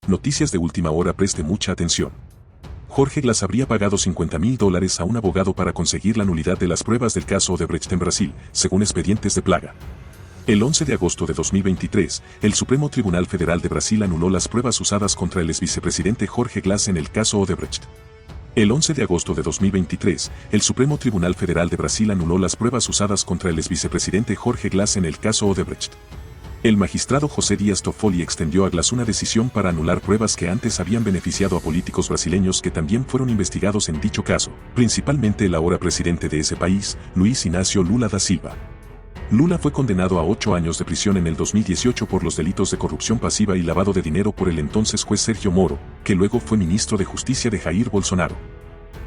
Noticias de última hora, preste mucha atención. Jorge Glass habría pagado $50.000 a un abogado para conseguir la nulidad de las pruebas del caso Odebrecht en Brasil, según expedientes de Plaga. El 11 de agosto de 2023, el Supremo Tribunal Federal de Brasil anuló las pruebas usadas contra el exvicepresidente Jorge Glass en el caso Odebrecht. El 11 de agosto de 2023, el Supremo Tribunal Federal de Brasil anuló las pruebas usadas contra el exvicepresidente Jorge Glass en el caso Odebrecht. El magistrado José Díaz Toffoli extendió a Glass una decisión para anular pruebas que antes habían beneficiado a políticos brasileños que también fueron investigados en dicho caso, principalmente el ahora presidente de ese país, Luiz Inácio Lula da Silva. Lula fue condenado a 8 años de prisión en el 2018 por los delitos de corrupción pasiva y lavado de dinero por el entonces juez Sergio Moro, que luego fue ministro de Justicia de Jair Bolsonaro.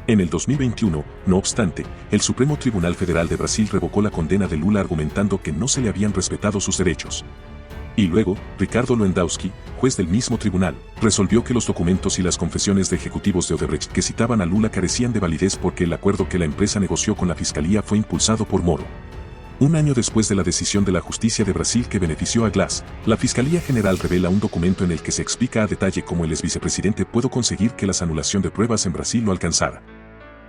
En el 2021, no obstante, el Supremo Tribunal Federal de Brasil revocó la condena de Lula argumentando que no se le habían respetado sus derechos. Y luego, Ricardo Lewandowski, juez del mismo tribunal, resolvió que los documentos y las confesiones de ejecutivos de Odebrecht que citaban a Lula carecían de validez porque el acuerdo que la empresa negoció con la fiscalía fue impulsado por Moro. Un año después de la decisión de la justicia de Brasil que benefició a Glass, la Fiscalía General revela un documento en el que se explica a detalle cómo el exvicepresidente pudo conseguir que la anulación de pruebas en Brasil lo alcanzara.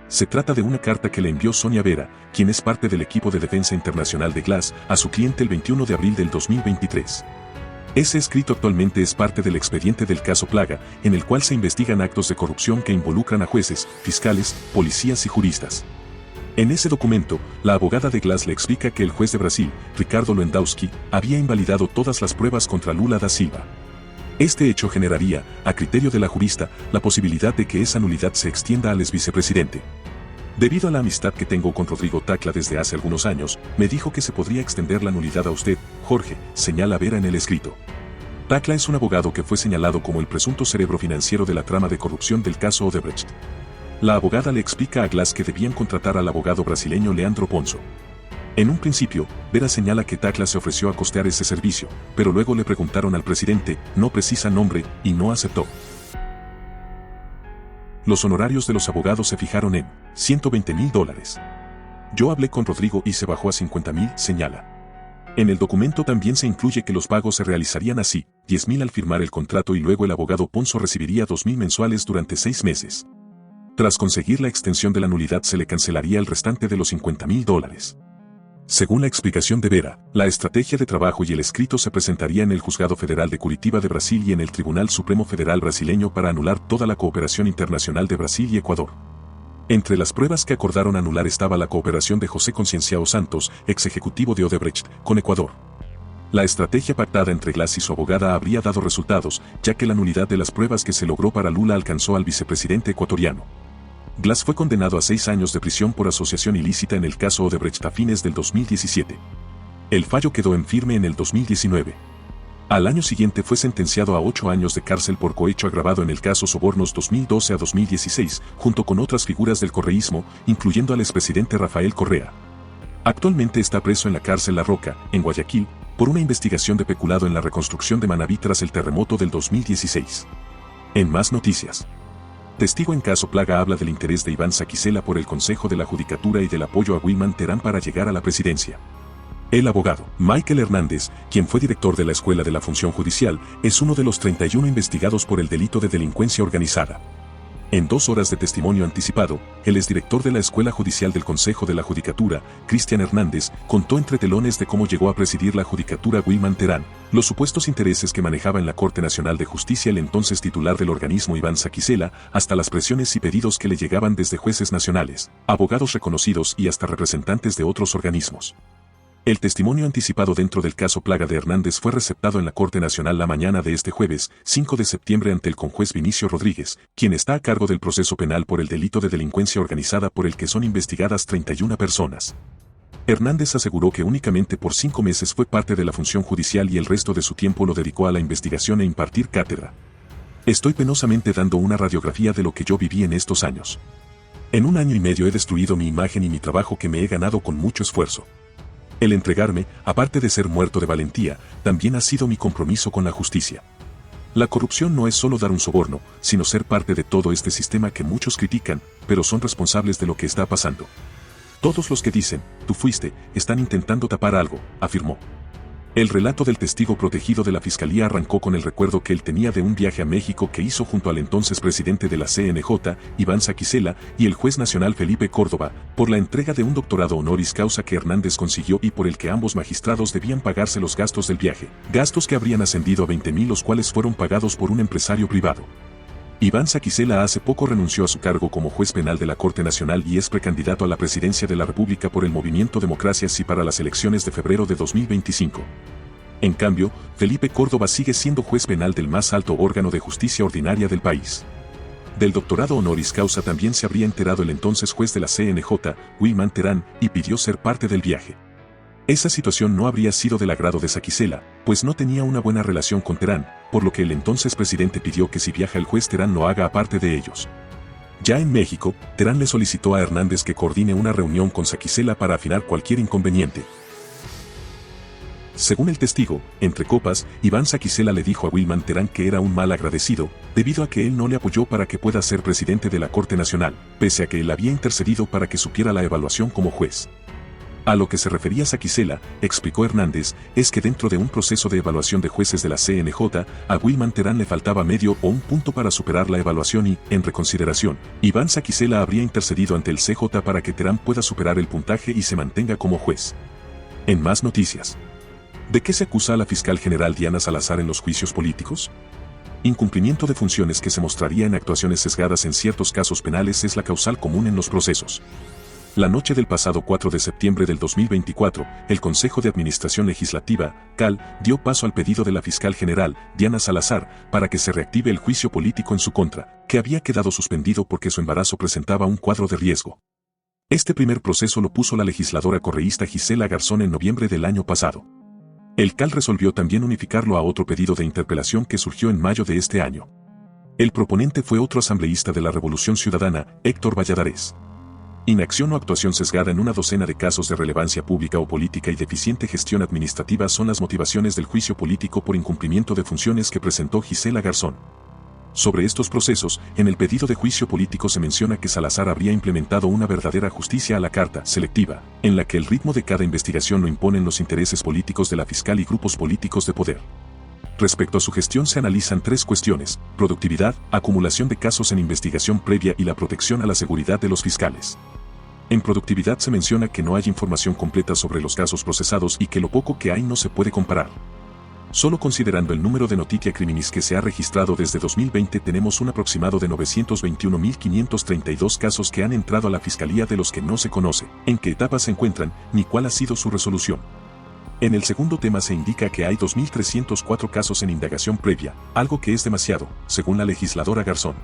Se trata de una carta que le envió Sonia Vera, quien es parte del equipo de defensa internacional de Glass, a su cliente el 21 de abril del 2023. Ese escrito actualmente es parte del expediente del caso Plaga, en el cual se investigan actos de corrupción que involucran a jueces, fiscales, policías y juristas. En ese documento, la abogada de Glass le explica que el juez de Brasil, Ricardo Lewandowski, había invalidado todas las pruebas contra Lula da Silva. Este hecho generaría, a criterio de la jurista, la posibilidad de que esa nulidad se extienda al exvicepresidente. Debido a la amistad que tengo con Rodrigo Tacla desde hace algunos años, me dijo que se podría extender la nulidad a usted, Jorge, señala Vera en el escrito. Tacla es un abogado que fue señalado como el presunto cerebro financiero de la trama de corrupción del caso Odebrecht. La abogada le explica a Glass que debían contratar al abogado brasileño Leandro Ponzo. En un principio, Vera señala que Tacla se ofreció a costear ese servicio, pero luego le preguntaron al presidente, no precisa nombre, y no aceptó. Los honorarios de los abogados se fijaron en $120.000. Yo hablé con Rodrigo y se bajó a $50.000, señala. En el documento también se incluye que los pagos se realizarían así, $10.000 al firmar el contrato y luego el abogado Ponzo recibiría $2.000 mensuales durante 6 meses. Tras conseguir la extensión de la nulidad se le cancelaría el restante de los $50.000. Según la explicación de Vera, la estrategia de trabajo y el escrito se presentaría en el Juzgado Federal de Curitiba de Brasil y en el Tribunal Supremo Federal brasileño para anular toda la cooperación internacional de Brasil y Ecuador. Entre las pruebas que acordaron anular estaba la cooperación de José Concienciao Santos, ex ejecutivo de Odebrecht, con Ecuador. La estrategia pactada entre Glass y su abogada habría dado resultados, ya que la nulidad de las pruebas que se logró para Lula alcanzó al vicepresidente ecuatoriano. Glass fue condenado a 6 años de prisión por asociación ilícita en el caso Odebrecht a fines del 2017. El fallo quedó en firme en el 2019. Al año siguiente fue sentenciado a 8 años de cárcel por cohecho agravado en el caso Sobornos 2012 a 2016, junto con otras figuras del correísmo, incluyendo al expresidente Rafael Correa. Actualmente está preso en la cárcel La Roca, en Guayaquil, por una investigación de peculado en la reconstrucción de Manabí tras el terremoto del 2016. En más noticias. Testigo en caso Plaga habla del interés de Iván Saquicela por el Consejo de la Judicatura y del apoyo a Wilman Terán para llegar a la presidencia. El abogado Michael Hernández, quien fue director de la Escuela de la Función Judicial, es uno de los 31 investigados por el delito de delincuencia organizada. En 2 horas de testimonio anticipado, el exdirector de la Escuela Judicial del Consejo de la Judicatura, Cristian Hernández, contó entre telones de cómo llegó a presidir la Judicatura Wilman Terán, los supuestos intereses que manejaba en la Corte Nacional de Justicia el entonces titular del organismo Iván Saquicela, hasta las presiones y pedidos que le llegaban desde jueces nacionales, abogados reconocidos y hasta representantes de otros organismos. El testimonio anticipado dentro del caso Plaga de Hernández fue receptado en la Corte Nacional la mañana de este jueves, 5 de septiembre ante el conjuez Vinicio Rodríguez, quien está a cargo del proceso penal por el delito de delincuencia organizada por el que son investigadas 31 personas. Hernández aseguró que únicamente por 5 meses fue parte de la función judicial y el resto de su tiempo lo dedicó a la investigación e impartir cátedra. Estoy penosamente dando una radiografía de lo que yo viví en estos años. En 1 año y medio he destruido mi imagen y mi trabajo que me he ganado con mucho esfuerzo. El entregarme, aparte de ser muerto de valentía, también ha sido mi compromiso con la justicia. La corrupción no es solo dar un soborno, sino ser parte de todo este sistema que muchos critican, pero son responsables de lo que está pasando. Todos los que dicen, tú fuiste, están intentando tapar algo, afirmó. El relato del testigo protegido de la fiscalía arrancó con el recuerdo que él tenía de un viaje a México que hizo junto al entonces presidente de la CNJ, Iván Saquicela, y el juez nacional Felipe Córdoba, por la entrega de un doctorado honoris causa que Hernández consiguió y por el que ambos magistrados debían pagarse los gastos del viaje, gastos que habrían ascendido a 20,000, los cuales fueron pagados por un empresario privado. Iván Saquicela hace poco renunció a su cargo como juez penal de la Corte Nacional y es precandidato a la presidencia de la República por el Movimiento Democracia Sí para las elecciones de febrero de 2025. En cambio, Felipe Córdoba sigue siendo juez penal del más alto órgano de justicia ordinaria del país. Del doctorado honoris causa también se habría enterado el entonces juez de la CNJ, Wilman Terán, y pidió ser parte del viaje. Esa situación no habría sido del agrado de Saquicela, pues no tenía una buena relación con Terán, por lo que el entonces presidente pidió que si viaja el juez Terán lo haga aparte de ellos. Ya en México, Terán le solicitó a Hernández que coordine una reunión con Saquicela para afinar cualquier inconveniente. Según el testigo, entre copas, Iván Saquicela le dijo a Wilman Terán que era un mal agradecido, debido a que él no le apoyó para que pueda ser presidente de la Corte Nacional, pese a que él había intercedido para que supiera la evaluación como juez. A lo que se refería Saquicela, explicó Hernández, es que dentro de un proceso de evaluación de jueces de la CNJ, a Wilman Terán le faltaba medio o un punto para superar la evaluación y, en reconsideración, Iván Saquicela habría intercedido ante el CJ para que Terán pueda superar el puntaje y se mantenga como juez. En más noticias. ¿De qué se acusa a la fiscal general Diana Salazar en los juicios políticos? Incumplimiento de funciones que se mostraría en actuaciones sesgadas en ciertos casos penales es la causal común en los procesos. La noche del pasado 4 de septiembre del 2024, el Consejo de Administración Legislativa, CAL, dio paso al pedido de la fiscal general, Diana Salazar, para que se reactive el juicio político en su contra, que había quedado suspendido porque su embarazo presentaba un cuadro de riesgo. Este primer proceso lo puso la legisladora correísta Gisela Garzón en noviembre del año pasado. El CAL resolvió también unificarlo a otro pedido de interpelación que surgió en mayo de este año. El proponente fue otro asambleísta de la Revolución Ciudadana, Héctor Valladares. Inacción o actuación sesgada en una docena de casos de relevancia pública o política y deficiente gestión administrativa son las motivaciones del juicio político por incumplimiento de funciones que presentó Gisela Garzón. Sobre estos procesos, en el pedido de juicio político se menciona que Salazar habría implementado una verdadera justicia a la carta selectiva, en la que el ritmo de cada investigación lo imponen los intereses políticos de la fiscal y grupos políticos de poder. Respecto a su gestión se analizan tres cuestiones: productividad, acumulación de casos en investigación previa y la protección a la seguridad de los fiscales. En productividad se menciona que no hay información completa sobre los casos procesados y que lo poco que hay no se puede comparar. Solo considerando el número de noticia criminis que se ha registrado desde 2020 tenemos un aproximado de 921.532 casos que han entrado a la fiscalía, de los que no se conoce en qué etapa se encuentran ni cuál ha sido su resolución. En el segundo tema se indica que hay 2.304 casos en indagación previa, algo que es demasiado, según la legisladora Garzón.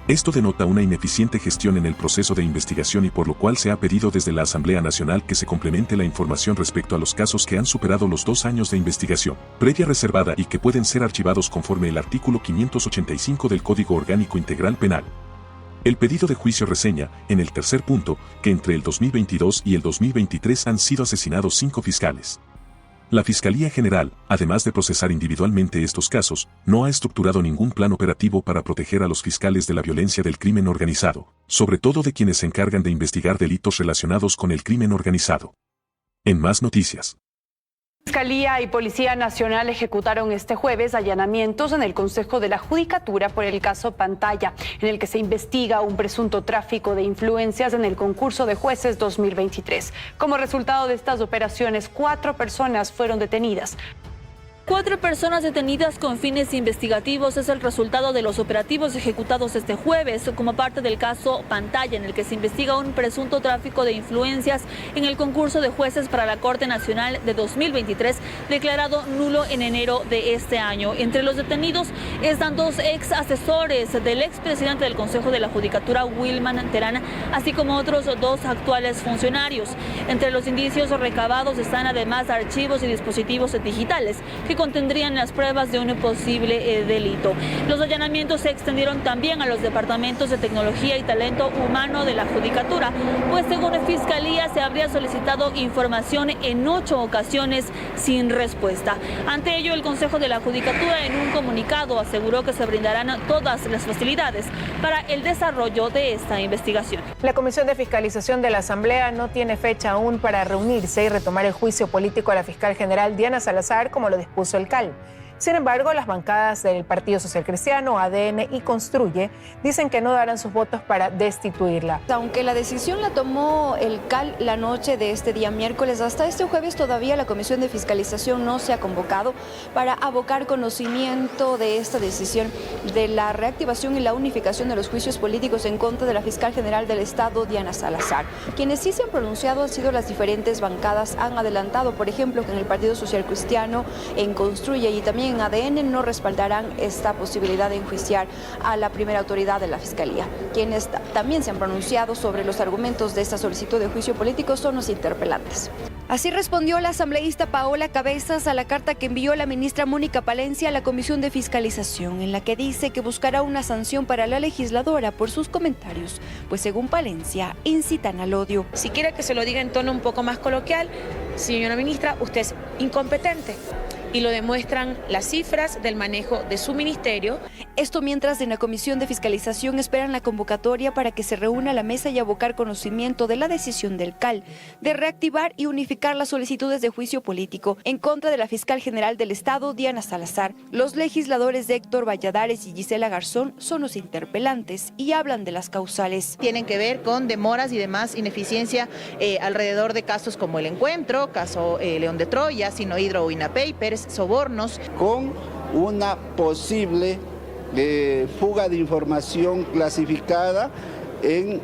Esto denota una ineficiente gestión en el proceso de investigación y por lo cual se ha pedido desde la Asamblea Nacional que se complemente la información respecto a los casos que han superado los 2 años de investigación previa reservada y que pueden ser archivados conforme el artículo 585 del Código Orgánico Integral Penal. El pedido de juicio reseña, en el tercer punto, que entre el 2022 y el 2023 han sido asesinados 5 fiscales. La Fiscalía General, además de procesar individualmente estos casos, no ha estructurado ningún plan operativo para proteger a los fiscales de la violencia del crimen organizado, sobre todo de quienes se encargan de investigar delitos relacionados con el crimen organizado. En más noticias. Fiscalía y Policía Nacional ejecutaron este jueves allanamientos en el Consejo de la Judicatura por el caso Pantalla, en el que se investiga un presunto tráfico de influencias en el concurso de jueces 2023. Como resultado de estas operaciones, 4 personas fueron detenidas. 4 personas detenidas con fines investigativos es el resultado de los operativos ejecutados este jueves como parte del caso Pantalla, en el que se investiga un presunto tráfico de influencias en el concurso de jueces para la Corte Nacional de 2023, declarado nulo en enero de este año. Entre los detenidos están 2 ex asesores del expresidente del Consejo de la Judicatura, Wilman Terán, así como otros 2 actuales funcionarios. Entre los indicios recabados están además archivos y dispositivos digitales que que contendrían las pruebas de un posible delito. Los allanamientos se extendieron también a los departamentos de tecnología y talento humano de la Judicatura, pues según la Fiscalía se habría solicitado información en 8 ocasiones sin respuesta. Ante ello, el Consejo de la Judicatura en un comunicado aseguró que se brindarán todas las facilidades para el desarrollo de esta investigación. La Comisión de Fiscalización de la Asamblea no tiene fecha aún para reunirse y retomar el juicio político a la fiscal general Diana Salazar, como lo dispuso el CAL. Sin embargo, las bancadas del Partido Social Cristiano, ADN y Construye dicen que no darán sus votos para destituirla. Aunque la decisión la tomó el CAL la noche de este día miércoles, hasta este jueves todavía la Comisión de Fiscalización no se ha convocado para abocar conocimiento de esta decisión de la reactivación y la unificación de los juicios políticos en contra de la fiscal general del Estado, Diana Salazar. Quienes sí se han pronunciado han sido las diferentes bancadas. Han adelantado, por ejemplo, que en el Partido Social Cristiano, en Construye y también en ADN no respaldarán esta posibilidad de enjuiciar a la primera autoridad de la Fiscalía. Quienes también se han pronunciado sobre los argumentos de esta solicitud de juicio político son los interpelantes. Así respondió la asambleísta Paola Cabezas a la carta que envió la ministra Mónica Palencia a la Comisión de Fiscalización, en la que dice que buscará una sanción para la legisladora por sus comentarios, pues según Palencia, incitan al odio. Si quiere que se lo diga en tono un poco más coloquial, señora ministra, usted es incompetente. Y lo demuestran las cifras del manejo de su ministerio. Esto mientras en la Comisión de Fiscalización esperan la convocatoria para que se reúna la mesa y abocar conocimiento de la decisión del CAL de reactivar y unificar las solicitudes de juicio político en contra de la fiscal general del Estado, Diana Salazar. Los legisladores Héctor Valladares y Gisela Garzón son los interpelantes y hablan de las causales. Tienen que ver con demoras y demás ineficiencia alrededor de casos como el Encuentro, caso León de Troya, Sinohydro o INAPapers, sobornos. Con una posible fuga de información clasificada en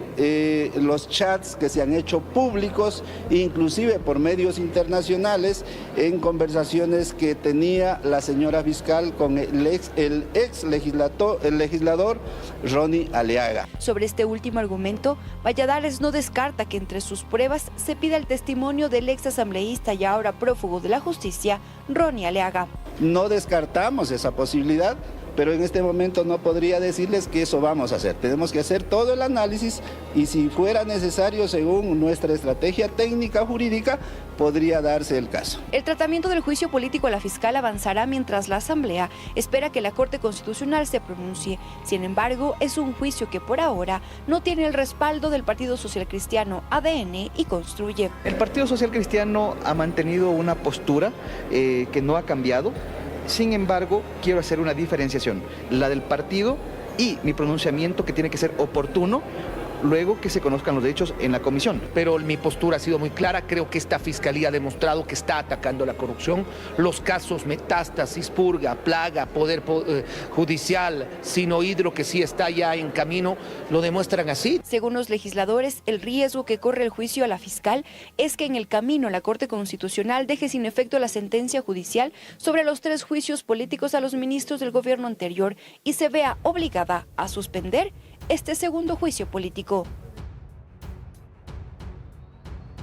los chats que se han hecho públicos, inclusive por medios internacionales, en conversaciones que tenía la señora fiscal con el ex legislador Ronnie Aleaga. Sobre este último argumento, Valladares no descarta que entre sus pruebas se pida el testimonio del ex asambleísta y ahora prófugo de la justicia, Ronnie Aleaga. No descartamos esa posibilidad, pero en este momento no podría decirles que eso vamos a hacer. Tenemos que hacer todo el análisis y si fuera necesario, según nuestra estrategia técnica jurídica, podría darse el caso. El tratamiento del juicio político a la fiscal avanzará mientras la Asamblea espera que la Corte Constitucional se pronuncie. Sin embargo, es un juicio que por ahora no tiene el respaldo del Partido Social Cristiano, ADN y Construye. El Partido Social Cristiano ha mantenido una postura que no ha cambiado. Sin embargo, quiero hacer una diferenciación, la del partido y mi pronunciamiento que tiene que ser oportuno luego que se conozcan los hechos en la comisión. Pero mi postura ha sido muy clara, creo que esta fiscalía ha demostrado que está atacando la corrupción. Los casos Metástasis, Purga, Plaga, Poder Judicial, Sinohydro, que sí está ya en camino, lo demuestran así. Según los legisladores, el riesgo que corre el juicio a la fiscal es que en el camino la Corte Constitucional deje sin efecto la sentencia judicial sobre los 3 juicios políticos a los ministros del gobierno anterior y se vea obligada a suspender este segundo juicio político.